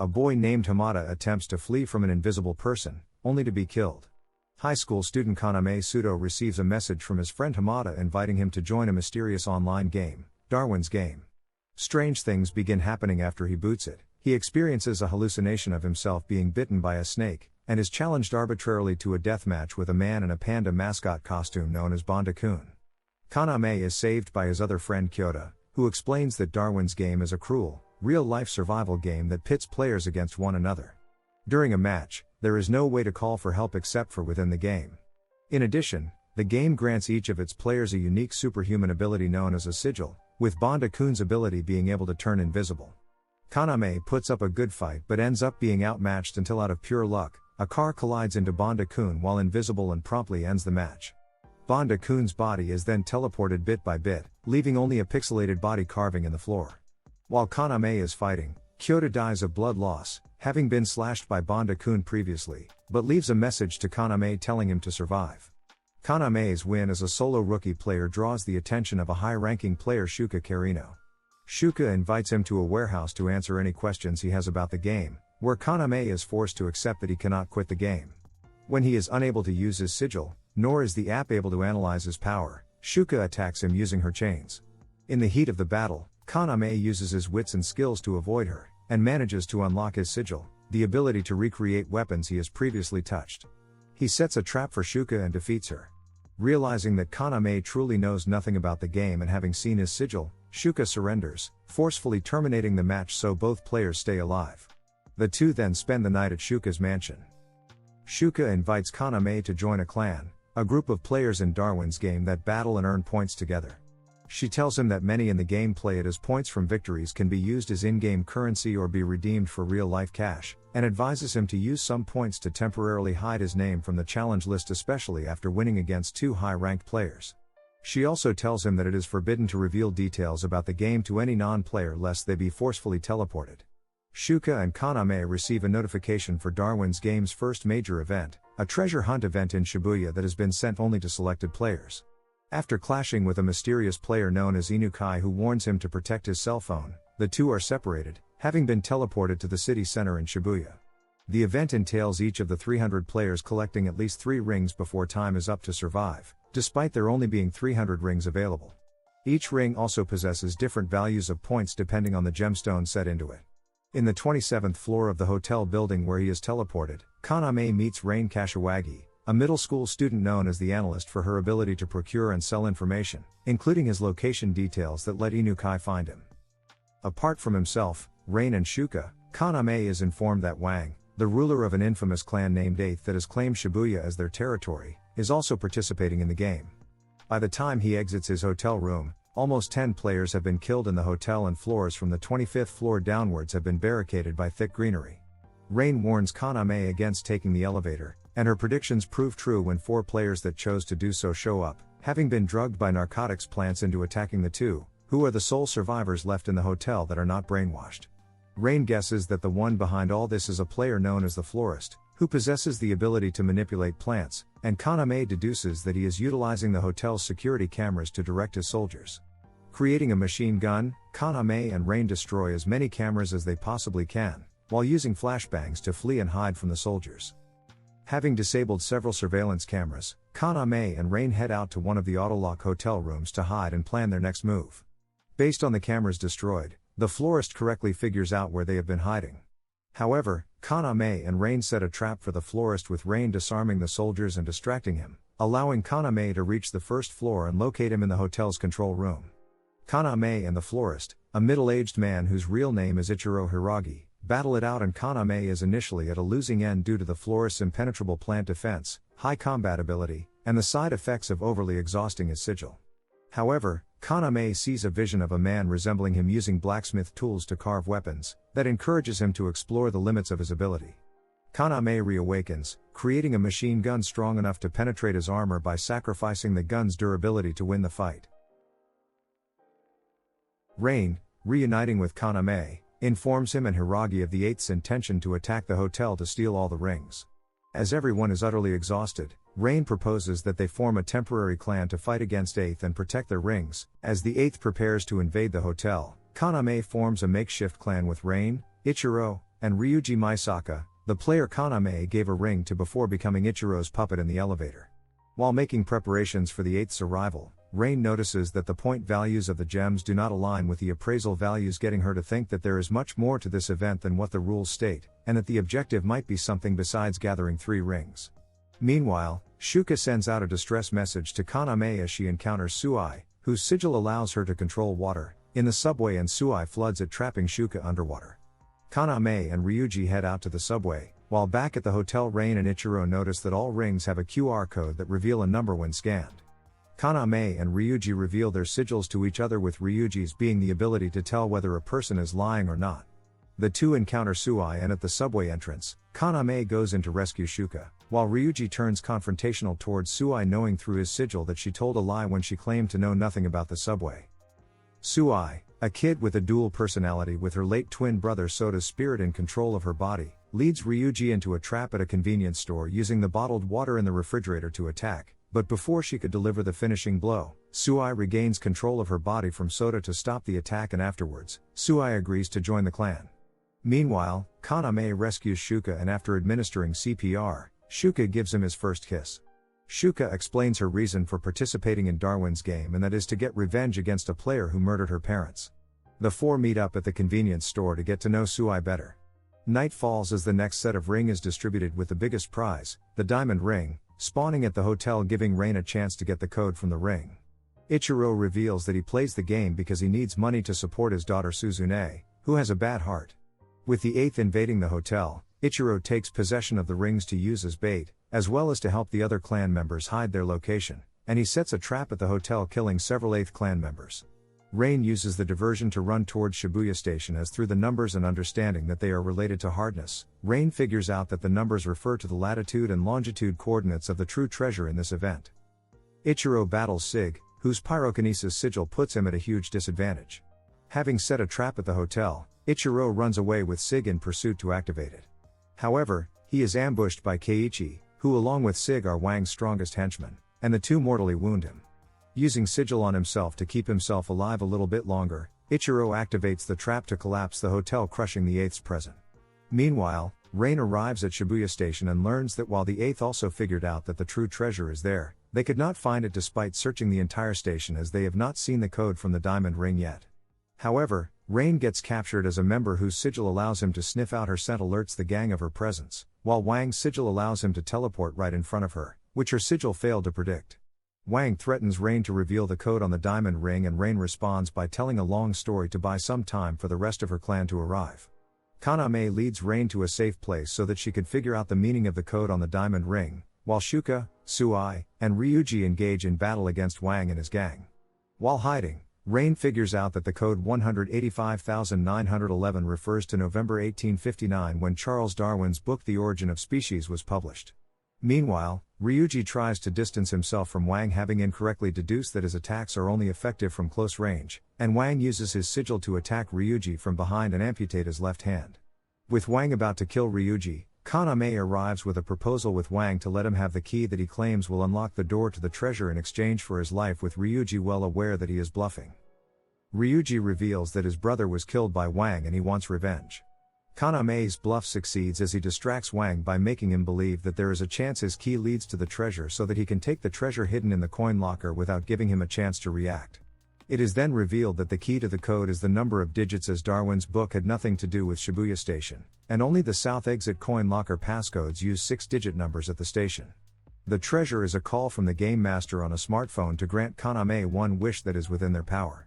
a boy named Hamada attempts to flee from an invisible person, only to be killed. High school student Kaname Sudo receives a message from his friend Hamada inviting him to join a mysterious online game, Darwin's Game. Strange things begin happening after he boots it. He experiences a hallucination of himself being bitten by a snake, and is challenged arbitrarily to a deathmatch with a man in a panda mascot costume known as Bonda-kun. Kaname is saved by his other friend Kyota, who explains that Darwin's Game is a cruel, real-life survival game that pits players against one another. During a match, there is no way to call for help except for within the game. In addition, the game grants each of its players a unique superhuman ability known as a sigil, with Bonda-kun's ability being able to turn invisible. Kaname puts up a good fight but ends up being outmatched until out of pure luck, a car collides into Bonda-kun while invisible and promptly ends the match. Bonda-kun's body is then teleported bit by bit, leaving only a pixelated body carving in the floor. While Kaname is fighting, Kyota dies of blood loss, having been slashed by Bonda-kun previously, but leaves a message to Kaname telling him to survive. Kaname's win as a solo rookie player draws the attention of a high-ranking player Shuka Carino. Shuka invites him to a warehouse to answer any questions he has about the game, where Kaname is forced to accept that he cannot quit the game. When he is unable to use his sigil, nor is the app able to analyze his power, Shuka attacks him using her chains. In the heat of the battle, Kaname uses his wits and skills to avoid her, and manages to unlock his sigil, the ability to recreate weapons he has previously touched. He sets a trap for Shuka and defeats her. Realizing that Kaname truly knows nothing about the game and having seen his sigil, Shuka surrenders, forcefully terminating the match so both players stay alive. The two then spend the night at Shuka's mansion. Shuka invites Kaname to join a clan, a group of players in Darwin's Game that battle and earn points together. She tells him that many in the game play it as points from victories can be used as in-game currency or be redeemed for real-life cash, and advises him to use some points to temporarily hide his name from the challenge list, especially after winning against two high-ranked players. She also tells him that it is forbidden to reveal details about the game to any non-player lest they be forcefully teleported. Shuka and Kaname receive a notification for Darwin's Game's first major event, a treasure hunt event in Shibuya that has been sent only to selected players. After clashing with a mysterious player known as Inukai who warns him to protect his cell phone, the two are separated, having been teleported to the city center in Shibuya. The event entails each of the 300 players collecting at least 3 rings before time is up to survive, despite there only being 300 rings available. Each ring also possesses different values of points depending on the gemstone set into it. In the 27th floor of the hotel building where he is teleported, Kaname meets Rain Kashiwagi, a middle school student known as the Analyst for her ability to procure and sell information, including his location details that let Inukai find him. Apart from himself, Rain and Shuka, Kaname is informed that Wang, the ruler of an infamous clan named Eighth that has claimed Shibuya as their territory, is also participating in the game. By the time he exits his hotel room, almost 10 players have been killed in the hotel and floors from the 25th floor downwards have been barricaded by thick greenery. Rain warns Kaname against taking the elevator, and her predictions prove true when 4 players that chose to do so show up, having been drugged by narcotics plants into attacking the two, who are the sole survivors left in the hotel that are not brainwashed. Rain guesses that the one behind all this is a player known as the Florist, who possesses the ability to manipulate plants, and Kaname deduces that he is utilizing the hotel's security cameras to direct his soldiers. Creating a machine gun, Kaname and Rain destroy as many cameras as they possibly can, while using flashbangs to flee and hide from the soldiers. Having disabled several surveillance cameras, Kaname and Rain head out to one of the autolock hotel rooms to hide and plan their next move. Based on the cameras destroyed, the Florist correctly figures out where they have been hiding. However, Kaname and Rain set a trap for the Florist with Rain disarming the soldiers and distracting him, allowing Kaname to reach the first floor and locate him in the hotel's control room. Kaname and the Florist, a middle-aged man whose real name is Ichiro Hiragi, battle it out, and Kaname is initially at a losing end due to the Florist's impenetrable plant defense, high combat ability, and the side effects of overly exhausting his sigil. However, Kaname sees a vision of a man resembling him using blacksmith tools to carve weapons, that encourages him to explore the limits of his ability. Kaname reawakens, creating a machine gun strong enough to penetrate his armor by sacrificing the gun's durability to win the fight. Rain, reuniting with Kaname, informs him and Hiragi of the Eighth's intention to attack the hotel to steal all the rings. As everyone is utterly exhausted, Rain proposes that they form a temporary clan to fight against Eighth and protect their rings. As the Eighth prepares to invade the hotel, Kaname forms a makeshift clan with Rain, Ichiro, and Ryuji Maisaka, the player Kaname gave a ring to before becoming Ichiro's puppet in the elevator. While making preparations for the 8th's arrival, Rain notices that the point values of the gems do not align with the appraisal values, getting her to think that there is much more to this event than what the rules state, and that the objective might be something besides gathering 3 rings. Meanwhile, Shuka sends out a distress message to Kaname as she encounters Suai, whose sigil allows her to control water, in the subway, and Suai floods it, trapping Shuka underwater. Kaname and Ryuji head out to the subway. While back at the hotel, Rain and Ichiro notice that all rings have a QR code that reveal a number when scanned. Kaname and Ryuji reveal their sigils to each other, with Ryuji's being the ability to tell whether a person is lying or not. The two encounter Suai, and at the subway entrance, Kaname goes in to rescue Shuka, while Ryuji turns confrontational towards Suai, knowing through his sigil that she told a lie when she claimed to know nothing about the subway. Suai, a kid with a dual personality with her late twin brother Soda's spirit in control of her body, leads Ryuji into a trap at a convenience store, using the bottled water in the refrigerator to attack, but before she could deliver the finishing blow, Suai regains control of her body from Soda to stop the attack, and afterwards, Suai agrees to join the clan. Meanwhile, Kaname rescues Shuka, and after administering CPR, Shuka gives him his first kiss. Shuka explains her reason for participating in Darwin's game, and that is to get revenge against a player who murdered her parents. The four meet up at the convenience store to get to know Suai better. Night falls as the next set of ring is distributed, with the biggest prize, the diamond ring, spawning at the hotel, giving Rain a chance to get the code from the ring. Ichiro reveals that he plays the game because he needs money to support his daughter Suzune, who has a bad heart. With the 8th invading the hotel, Ichiro takes possession of the rings to use as bait, as well as to help the other clan members hide their location, and he sets a trap at the hotel, killing several 8th clan members. Rain uses the diversion to run towards Shibuya Station, as through the numbers and understanding that they are related to hardness, Rain figures out that the numbers refer to the latitude and longitude coordinates of the true treasure in this event. Ichiro battles Sig, whose pyrokinesis sigil puts him at a huge disadvantage. Having set a trap at the hotel, Ichiro runs away with Sig in pursuit to activate it. However, he is ambushed by Keiichi, who along with Sig are Wang's strongest henchmen, and the two mortally wound him. Using sigil on himself to keep himself alive a little bit longer, Ichiro activates the trap to collapse the hotel, crushing the 8th's present. Meanwhile, Rain arrives at Shibuya Station and learns that while the 8th also figured out that the true treasure is there, they could not find it despite searching the entire station, as they have not seen the code from the diamond ring yet. However, Rain gets captured as a member whose sigil allows him to sniff out her scent, alerts the gang of her presence, while Wang's sigil allows him to teleport right in front of her, which her sigil failed to predict. Wang threatens Rain to reveal the code on the diamond ring, and Rain responds by telling a long story to buy some time for the rest of her clan to arrive. Kaname leads Rain to a safe place so that she could figure out the meaning of the code on the diamond ring, while Shuka, Suai, and Ryuji engage in battle against Wang and his gang. While hiding, Rain figures out that the code 185911 refers to November 1859, when Charles Darwin's book The Origin of Species was published. Meanwhile, Ryuji tries to distance himself from Wang, having incorrectly deduced that his attacks are only effective from close range, and Wang uses his sigil to attack Ryuji from behind and amputate his left hand. With Wang about to kill Ryuji, Kaname arrives with a proposal with Wang to let him have the key that he claims will unlock the door to the treasure in exchange for his life, with Ryuji well aware that he is bluffing. Ryuji reveals that his brother was killed by Wang and he wants revenge. Kaname's bluff succeeds as he distracts Wang by making him believe that there is a chance his key leads to the treasure, so that he can take the treasure hidden in the coin locker without giving him a chance to react. It is then revealed that the key to the code is the number of digits, as Darwin's book had nothing to do with Shibuya Station, and only the south exit coin locker passcodes use 6-digit numbers at the station. The treasure is a call from the game master on a smartphone to grant Kaname one wish that is within their power.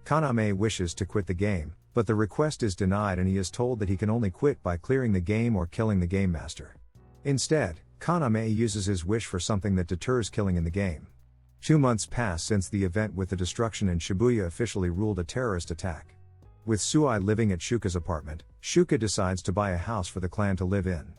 Kaname wishes to quit the game, but the request is denied, and he is told that he can only quit by clearing the game or killing the game master. Instead, Kaname uses his wish for something that deters killing in the game. 2 months pass since the event with the destruction in Shibuya officially ruled a terrorist attack. With Suai living at Shuka's apartment, Shuka decides to buy a house for the clan to live in.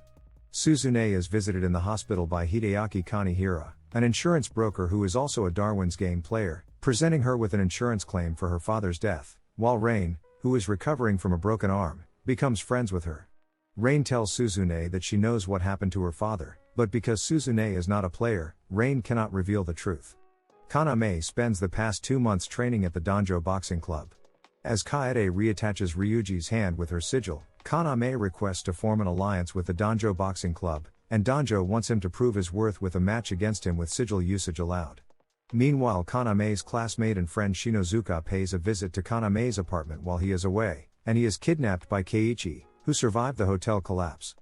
Suzune is visited in the hospital by Hideaki Kanihira, an insurance broker who is also a Darwin's game player, presenting her with an insurance claim for her father's death, while Rain, who is recovering from a broken arm, becomes friends with her. Rain tells Suzune that she knows what happened to her father, but because Suzune is not a player, Rain cannot reveal the truth. Kaname spends the past 2 months training at the Danjo Boxing Club. As Kaede reattaches Ryuji's hand with her sigil, Kaname requests to form an alliance with the Danjo Boxing Club, and Danjo wants him to prove his worth with a match against him with sigil usage allowed. Meanwhile, Kaname's classmate and friend Shinozuka pays a visit to Kaname's apartment while he is away, and he is kidnapped by Keiichi, who survived the hotel collapse.